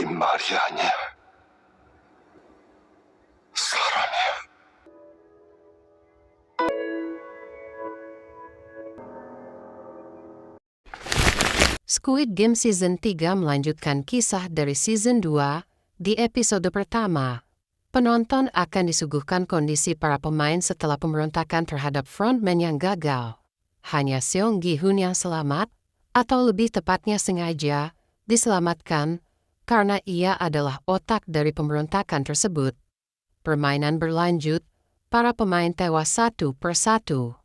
말이 아니야. 사람이야. Squid Game Season 3 melanjutkan kisah dari Season 2. Di episode pertama, penonton akan disuguhkan kondisi para pemain setelah pemberontakan terhadap frontman yang gagal. Hanya Seong Gi-hun yang selamat, atau lebih tepatnya sengaja, diselamatkan, karena ia adalah otak dari pemberontakan tersebut. Permainan berlanjut, para pemain tewas satu persatu.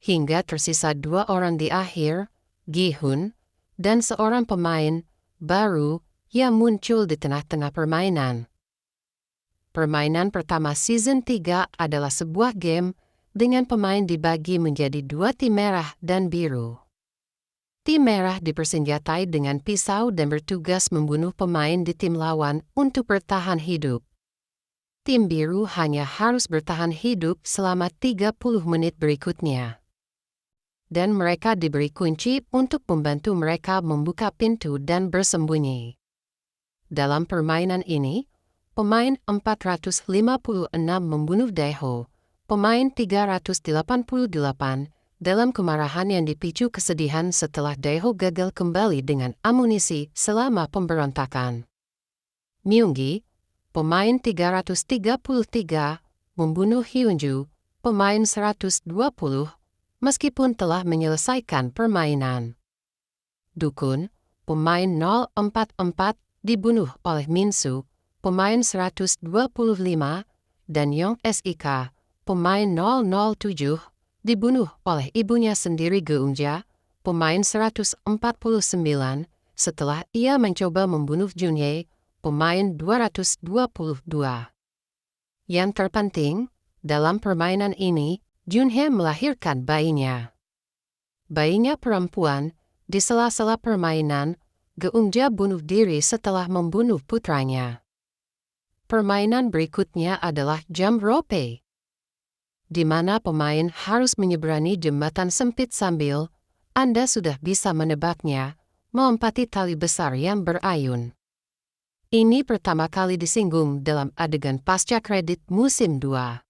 Hingga tersisa 2 orang di akhir, Gi-hun, dan seorang pemain baru yang muncul di tengah-tengah permainan. Permainan pertama Season 3 adalah sebuah game dengan pemain dibagi menjadi 2 tim merah dan biru. Tim merah dipersenjatai dengan pisau dan bertugas membunuh pemain di tim lawan untuk bertahan hidup. Tim biru hanya harus bertahan hidup selama 30 menit berikutnya. Dan mereka diberi kunci untuk membantu mereka membuka pintu dan bersembunyi. Dalam permainan ini, pemain 456 membunuh Daeho, pemain 388, dalam kemarahan yang dipicu kesedihan setelah Daeho gagal kembali dengan amunisi selama pemberontakan. Myunggi, pemain 333, membunuh Hyunju, pemain 120, meskipun telah menyelesaikan permainan. Dukun, pemain 044, dibunuh oleh Minsu, pemain 125, dan Yong Sik, pemain 007, dibunuh oleh ibunya sendiri Geumja, pemain 149, setelah ia mencoba membunuh Junhye, pemain 222. Yang terpenting, dalam permainan ini, Junhye melahirkan bayinya. Bayinya perempuan, di sela-sela permainan, Geumja bunuh diri setelah membunuh putranya. Permainan berikutnya adalah jump rope, di mana pemain harus menyeberangi jembatan sempit sambil, Anda sudah bisa menebaknya, melompati tali besar yang berayun. Ini pertama kali disinggung dalam adegan pasca kredit musim 2.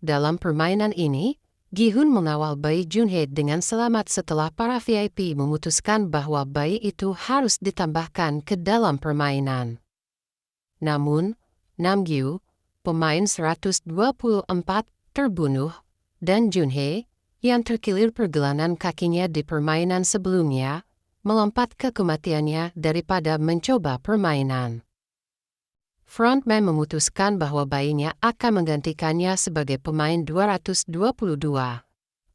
Dalam permainan ini, Gi-hun mengawal bayi Junhye dengan selamat setelah para VIP memutuskan bahwa bayi itu harus ditambahkan ke dalam permainan. Namun, Namgyu, pemain 124, terbunuh, dan Junhye, yang terkilir pergelangan kakinya di permainan sebelumnya, melompat ke kematiannya daripada mencoba permainan. Frontman memutuskan bahwa bayinya akan menggantikannya sebagai pemain 222.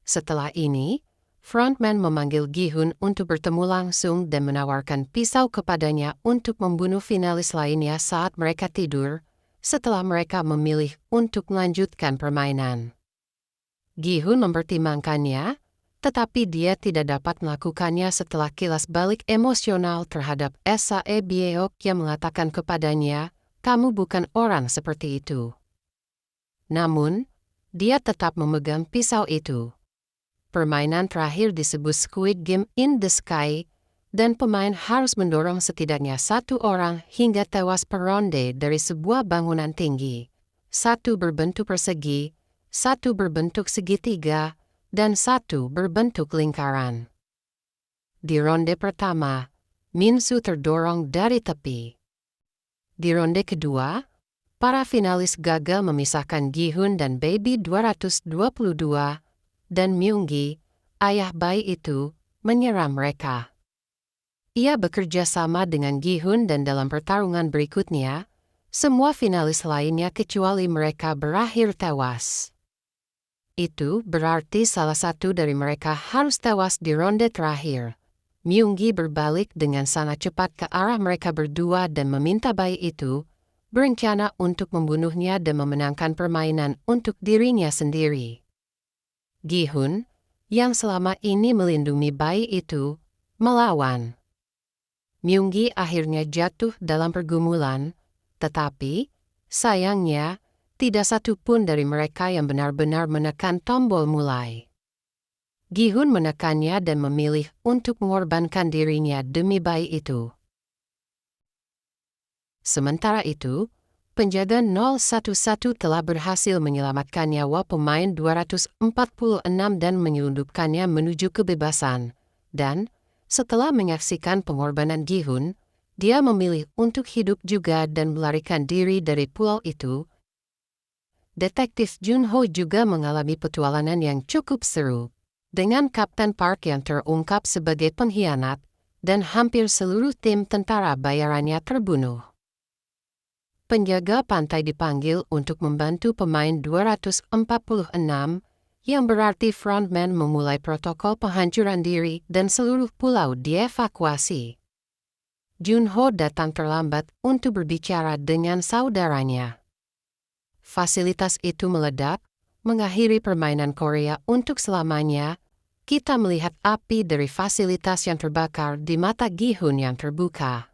Setelah ini, frontman memanggil Gi-hun untuk bertemu langsung dan menawarkan pisau kepadanya untuk membunuh finalis lainnya saat mereka tidur, setelah mereka memilih untuk melanjutkan permainan. Gi-hun mempertimbangkannya, tetapi dia tidak dapat melakukannya setelah kilas balik emosional terhadap Sae Byeok yang mengatakan kepadanya, "Kamu bukan orang seperti itu." Namun, dia tetap memegang pisau itu. Permainan terakhir disebut Squid Game in the Sky, dan pemain harus mendorong setidaknya 1 orang hingga tewas per ronde dari sebuah bangunan tinggi. 1 berbentuk persegi, 1 berbentuk segitiga, dan 1 berbentuk lingkaran. Di ronde pertama, Minsu terdorong dari tepi. Di ronde kedua, para finalis gagal memisahkan Gi-hun dan Baby 222, dan Myunggi, ayah bayi itu, menyerang mereka. Ia bekerja sama dengan Gi-hun dan dalam pertarungan berikutnya, semua finalis lainnya kecuali mereka berakhir tewas. Itu berarti salah satu dari mereka harus tewas di ronde terakhir. Myunggi berbalik dengan sangat cepat ke arah mereka berdua dan meminta bayi itu, berencana untuk membunuhnya dan memenangkan permainan untuk dirinya sendiri. Gi-hun, yang selama ini melindungi bayi itu, melawan. Myunggi akhirnya jatuh dalam pergumulan, tetapi, sayangnya, tidak satu pun dari mereka yang benar-benar menekan tombol mulai. Gi-hun menekannya dan memilih untuk mengorbankan dirinya demi bayi itu. Sementara itu, penjaga 011 telah berhasil menyelamatkan nyawa pemain 246 dan menyelundupkannya menuju kebebasan. Dan, setelah menyaksikan pengorbanan Gi-hun, dia memilih untuk hidup juga dan melarikan diri dari pulau itu. Detektif Junho juga mengalami petualangan yang cukup seru, dengan Kapten Park yang terungkap sebagai pengkhianat, dan hampir seluruh tim tentara bayarannya terbunuh. Penjaga pantai dipanggil untuk membantu pemain 246, yang berarti frontman memulai protokol penghancuran diri dan seluruh pulau dievakuasi. Junho datang terlambat untuk berbicara dengan saudaranya. Fasilitas itu meledak, mengakhiri permainan Korea untuk selamanya. Kita melihat api dari fasilitas yang terbakar di mata Gi-hun yang terbuka.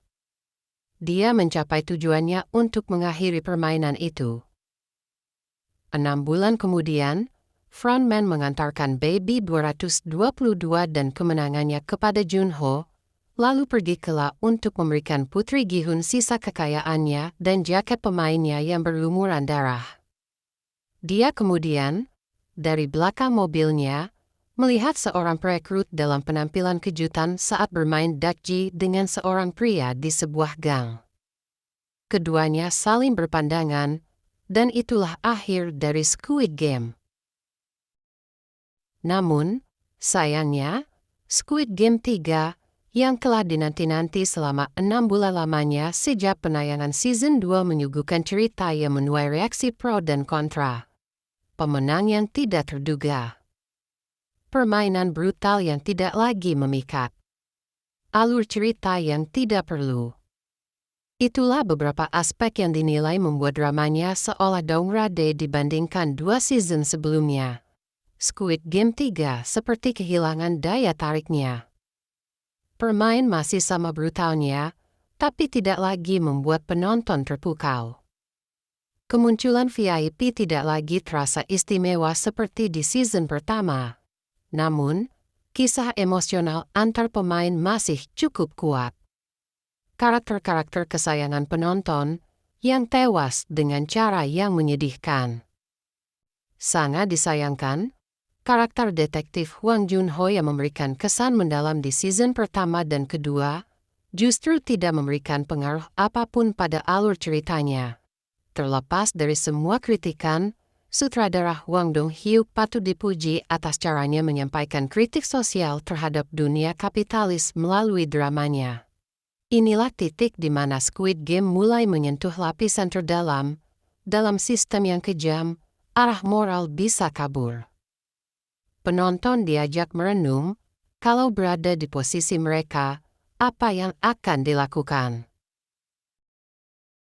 Dia mencapai tujuannya untuk mengakhiri permainan itu. 6 bulan kemudian, frontman mengantarkan Baby 222 dan kemenangannya kepada Junho, lalu pergi ke La untuk memberikan Putri Gi-hun sisa kekayaannya dan jaket pemainnya yang berlumuran darah. Dia kemudian, dari belakang mobilnya, melihat seorang perekrut dalam penampilan kejutan saat bermain dakji dengan seorang pria di sebuah gang. Keduanya saling berpandangan, dan itulah akhir dari Squid Game. Namun, sayangnya, Squid Game 3, yang telah dinanti-nanti selama 6 bulan lamanya sejak penayangan Season 2 menyuguhkan cerita yang menuai reaksi pro dan kontra. Pemenang yang tidak terduga. Permainan brutal yang tidak lagi memikat. Alur cerita yang tidak perlu. Itulah beberapa aspek yang dinilai membuat dramanya seolah downgrade dibandingkan 2 season sebelumnya. Squid Game 3 seperti kehilangan daya tariknya. Permain masih sama brutalnya, tapi tidak lagi membuat penonton terpukau. Kemunculan VIP tidak lagi terasa istimewa seperti di season pertama. Namun, kisah emosional antar pemain masih cukup kuat. Karakter-karakter kesayangan penonton yang tewas dengan cara yang menyedihkan. Sangat disayangkan, karakter detektif Hwang Junho yang memberikan kesan mendalam di season pertama dan kedua, justru tidak memberikan pengaruh apapun pada alur ceritanya. Terlepas dari semua kritikan, sutradara Hwang Dong-hyuk patut dipuji atas caranya menyampaikan kritik sosial terhadap dunia kapitalis melalui dramanya. Inilah titik di mana Squid Game mulai menyentuh lapisan terdalam. Dalam sistem yang kejam, arah moral bisa kabur. Penonton diajak merenung, kalau berada di posisi mereka, apa yang akan dilakukan.